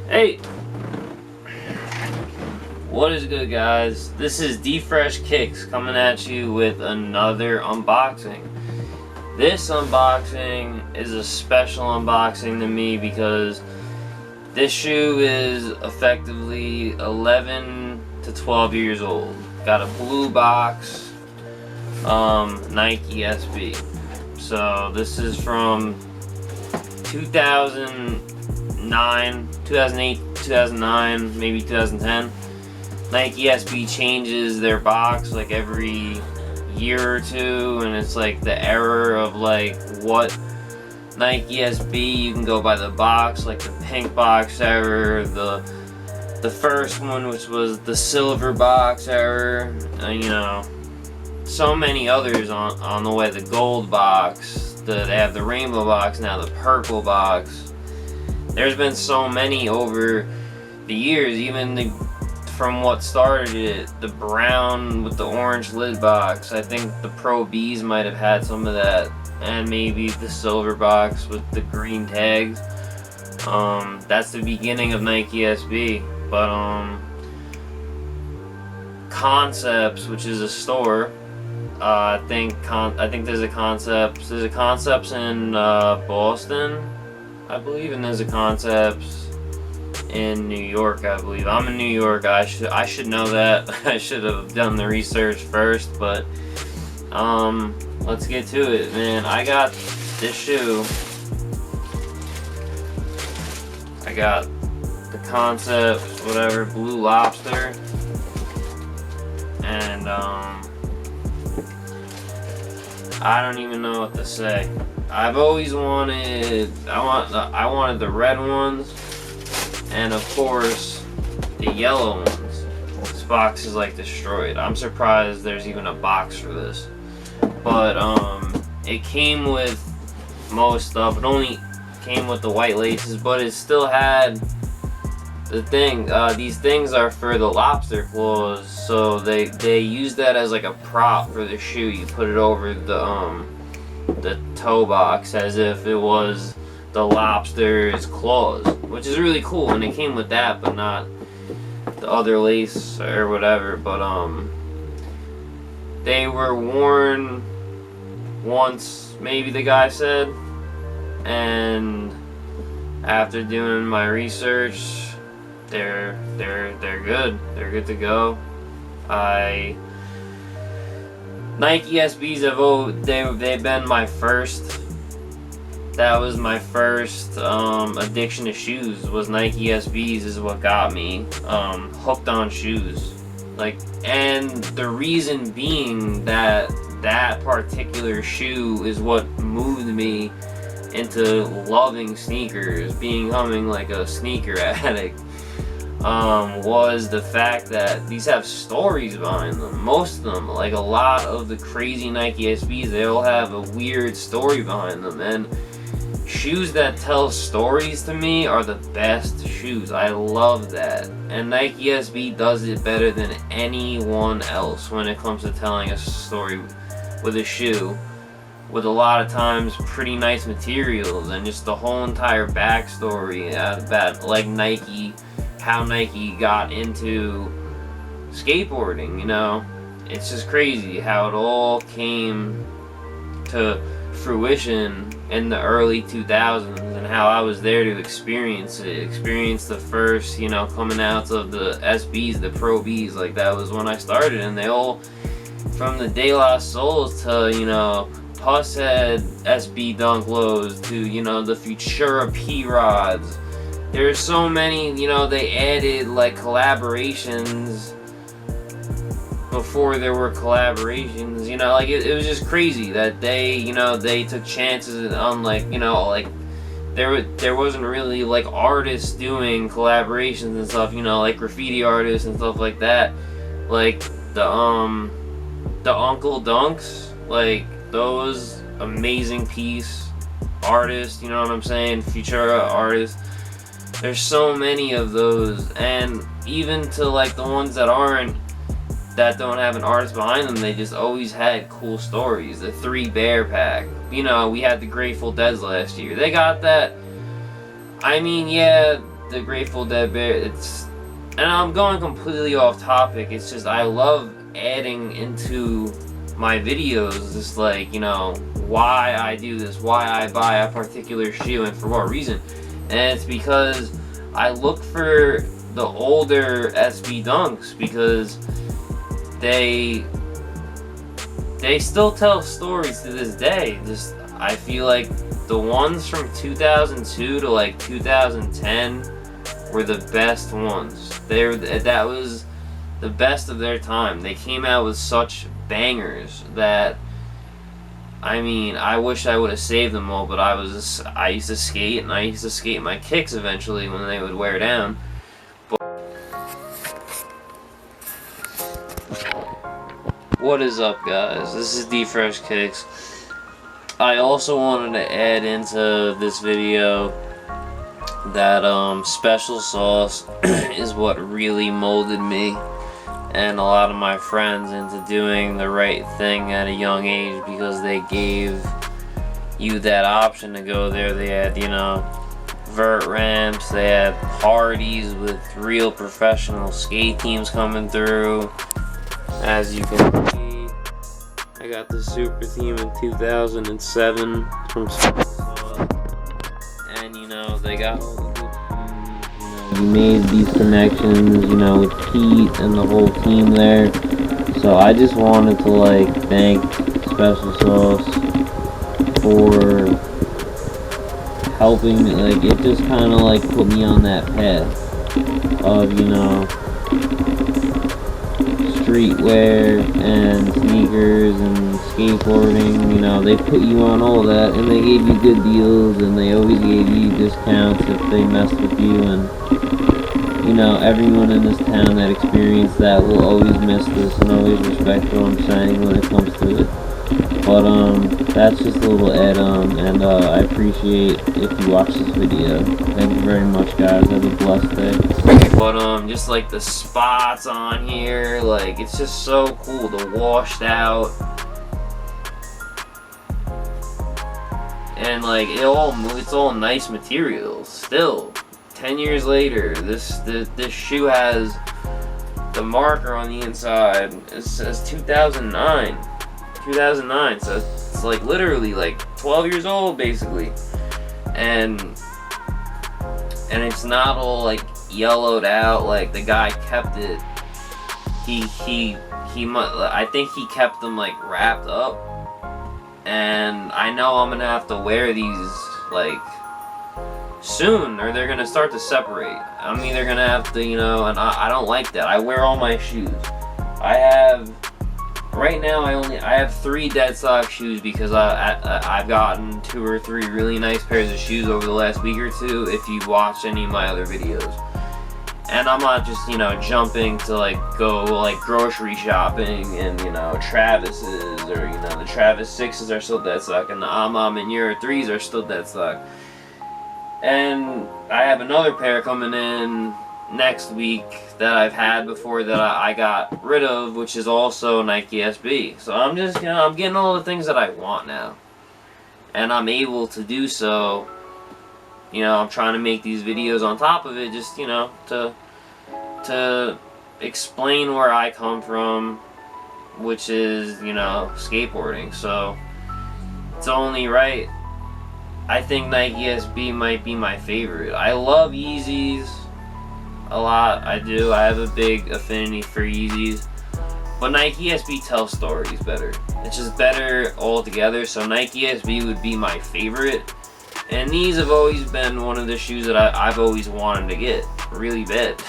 Hey, what is good, guys? This is D-Fresh Kicks coming at you with another unboxing. This unboxing is a special unboxing to me because this shoe is effectively 11 to 12 years old. Got a blue box, Nike SB. So this is from 2009, 2008, 2009, maybe 2010. Nike SB changes their box like every year or two, and it's like the era of like what Nike SB, you can go by the box, like the pink box era, the first one, which was the silver box era, you know, so many others on the way, the gold box, they have the rainbow box now, the purple box. There's been so many over the years, even from what started it, the brown with the orange lid box. I think the Pro Bs might have had some of that, and maybe the silver box with the green tags. That's the beginning of Nike SB. But Concepts, which is a store, I think there's a Concepts. There's a Concepts in Boston, I believe, and there's a Concepts in New York, I believe. I'm in New York. I should know that. I should have done the research first, but let's get to it, man. I got this shoe. I got the Concepts, whatever, Blue Lobster, and I don't even know what to say. I've always wanted, I wanted the red ones, and of course the yellow ones. This box is like destroyed. I'm surprised there's even a box for this. But it came with most stuff. It only came with the white laces, but it still had the thing. These things are for the lobster claws, so they use that as like a prop for the shoe. You put it over the toe box as if it was the lobster's claws, which is really cool, and it came with that, but not the other lace or whatever. But they were worn once, maybe, the guy said, and after doing my research, they're good. They're good to go. Nike SBs they've been my first. That was my first addiction to shoes. Was Nike SBs is what got me hooked on shoes. Like, and the reason being that particular shoe is what moved me into loving sneakers, becoming like a sneaker addict. Was the fact that these have stories behind them. Most of them, like a lot of the crazy Nike SBs, they all have a weird story behind them, and shoes that tell stories to me are the best shoes. I love that, and Nike SB does it better than anyone else when it comes to telling a story with a shoe, with a lot of times pretty nice materials and just the whole entire backstory about like Nike, how Nike got into skateboarding. You know, it's just crazy how it all came to fruition in the early 2000s, and how I was there to experience the first, you know, coming out of the SBs, the Pro Bs. Like, that was when I started, and they all, from the De La Souls to, you know, Pusshead SB Dunk Lows to, you know, the Futura P Rods. There's so many, you know, they added like collaborations before there were collaborations, you know, like it was just crazy that they, you know, they took chances on, like, you know, like there wasn't really like artists doing collaborations and stuff, you know, like graffiti artists and stuff like that, like the Uncle Dunks, like those amazing piece artists, you know what I'm saying, Futura artists. There's so many of those, and even to like the ones that don't have an artist behind them, they just always had cool stories. The 3 Bear pack, you know, we had the Grateful Dead last year. They got that I mean, yeah, the Grateful Dead bear, it's, and I'm going completely off topic, it's just I love adding into my videos, just like, you know, why I do this, why I buy a particular shoe, and for what reason. And it's because I look for the older SB Dunks, because they still tell stories to this day. Just, I feel like the ones from 2002 to like 2010 were the best ones. That was the best of their time. They came out with such bangers that, I mean, I wish I would have saved them all, but I used to skate, and I used to skate my kicks eventually when they would wear down. What is up, guys? This is D-Fresh Kicks. I also wanted to add into this video that special sauce is what really molded me and a lot of my friends into doing the right thing at a young age, because they gave you that option to go there. They had, you know, vert ramps, they had parties with real professional skate teams coming through. As you can see, I got the super team in 2007 from Special Sauce, and you know, they got all the good food. You know, we made these connections, you know, with Pete and the whole team there. So I just wanted to like thank Special Sauce for helping me. Like, it just kind of like put me on that path of, you know, streetwear and sneakers and skateboarding. You know, they put you on all that, and they gave you good deals, and they always gave you discounts if they messed with you. And you know, everyone in this town that experienced that will always miss this and always respect what I'm saying when it comes to it. But that's just a little add-on, and I appreciate if you watch this video. Thank you very much, guys. Have a blessed day. But just like the spots on here, like, it's just so cool. The washed out, and like it's all nice materials. Still, 10 years later, this shoe has the marker on the inside. It says 2009. 2009, so it's like literally like 12 years old basically, and it's not all like yellowed out. Like, the guy kept it, I think he kept them like wrapped up, and I know I'm gonna have to wear these like soon, or they're gonna start to separate. I'm either gonna have to, you know, and I don't like that. I wear all my shoes. Right now, I have 3 dead stock shoes, because I've gotten 2 or 3 really nice pairs of shoes over the last week or two, if you've watched any of my other videos. And I'm not just, you know, jumping to like go like grocery shopping and, you know, Travis's, or, you know, the Travis 6s are still dead stock, and the and Euro 3s are still dead stock. And I have another pair coming in next week that I've had before that I got rid of, which is also Nike SB. So I'm just, you know, I'm getting all the things that I want now, and I'm able to do so. You know, I'm trying to make these videos on top of it, just, you know, to explain where I come from, which is, you know, skateboarding. So it's only right. I think Nike SB might be my favorite. I love Yeezys a lot. I do. I have a big affinity for Yeezys, but Nike SB tells stories better. It's just better altogether. So Nike SB would be my favorite, and these have always been one of the shoes that I've always wanted to get really bad.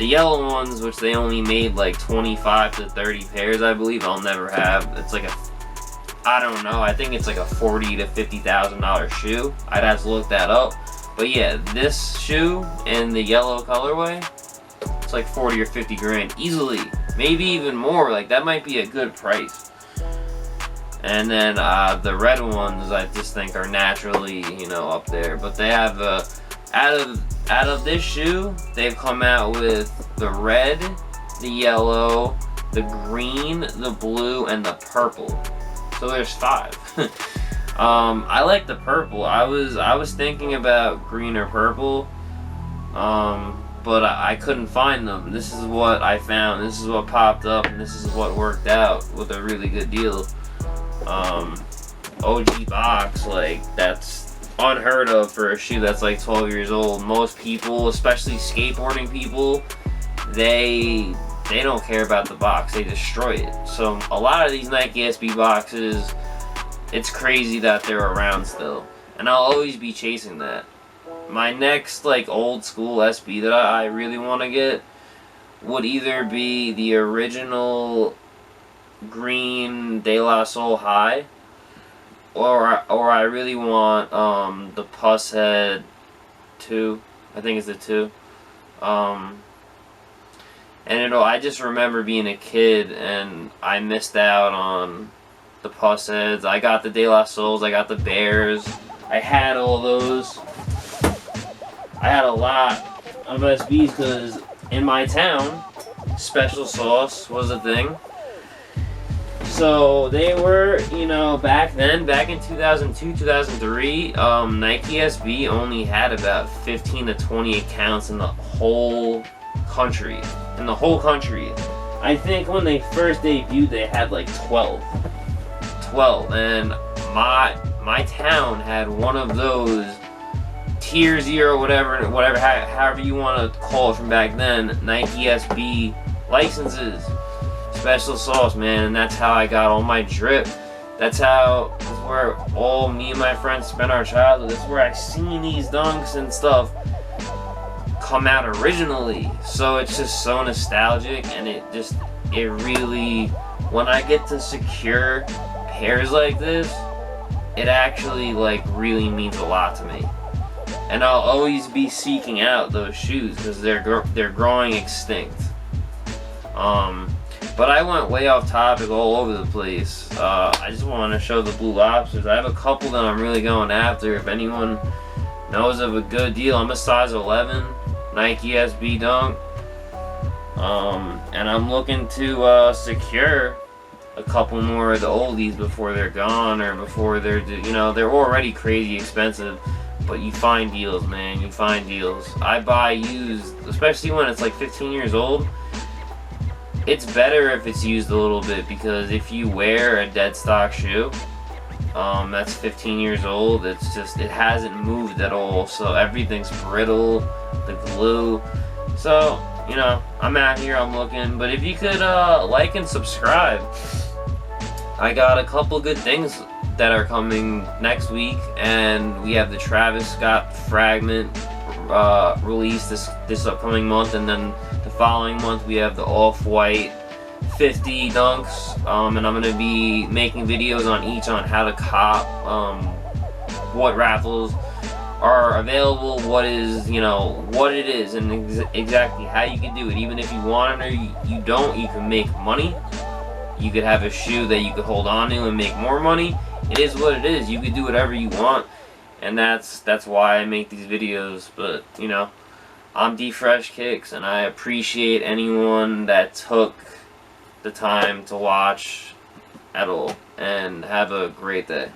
The yellow ones, which they only made like 25 to 30 pairs, I believe, I'll never have. It's like a, I don't know, I think it's like a $40,000 to $50,000 shoe. I'd have to look that up. But yeah, this shoe in the yellow colorway, it's like 40 or 50 grand easily. Maybe even more. Like, that might be a good price. And then the red ones, I just think are naturally, you know, up there. But they have out of this shoe, they've come out with the red, the yellow, the green, the blue, and the purple. So there's 5. I like the purple. I was thinking about green or purple, but I couldn't find them. This is what I found. This is what popped up, and this is what worked out with a really good deal. OG box, like, that's unheard of for a shoe that's like 12 years old. Most people, especially skateboarding people, they don't care about the box. They destroy it. So a lot of these Nike SB boxes, it's crazy that they're around still, and I'll always be chasing that. My next like old school SB that I really want to get would either be the original green De La Soul High, or I really want the Puss Head 2. I think it's the 2. And I just remember being a kid and I missed out on the Puss Heads. I got the De La Souls, I got the Bears. I had all those. I had a lot of SBs because in my town, Special Sauce was a thing. So they were, you know, back then, back in 2002, 2003, Nike SB only had about 15 to 20 accounts in the whole country. I think when they first debuted, they had like 12. And my town had one of those tier 0, whatever, however you want to call it from back then, Nike SB licenses. Special Sauce, man, and that's how I got all my drip. That's where all me and my friends spent our childhood. That's where I seen these dunks and stuff come out originally. So it's just so nostalgic, and it really, when I get to secure pairs like this, it actually like really means a lot to me. And I'll always be seeking out those shoes because they're growing extinct. But I went way off topic all over the place. I just want to show the Blue Lobsters. I have a couple that I'm really going after. If anyone knows of a good deal, I'm a size 11 Nike SB dunk. And I'm looking to secure a couple more of the oldies before they're gone, or before they're, you know, they're already crazy expensive. But you find deals, man. You find deals. I buy used, especially when it's like 15 years old. It's better if it's used a little bit, because if you wear a dead stock shoe that's 15 years old, it hasn't moved at all, so everything's brittle, the glue. So, you know, I'm out here, I'm looking. But if you could like and subscribe, I got a couple good things that are coming next week, and we have the Travis Scott Fragment release this upcoming month, and then the following month we have the Off-White 50 dunks, and I'm going to be making videos on each on how to cop, what raffles are available, what is, you know, what it is, and exactly how you can do it. Even if you want it or you don't, you can make money. You could have a shoe that you could hold on to and make more money. It is what it is. You could do whatever you want, and that's why I make these videos. But, you know, I'm D Fresh Kicks, and I appreciate anyone that took the time to watch at all, and have a great day.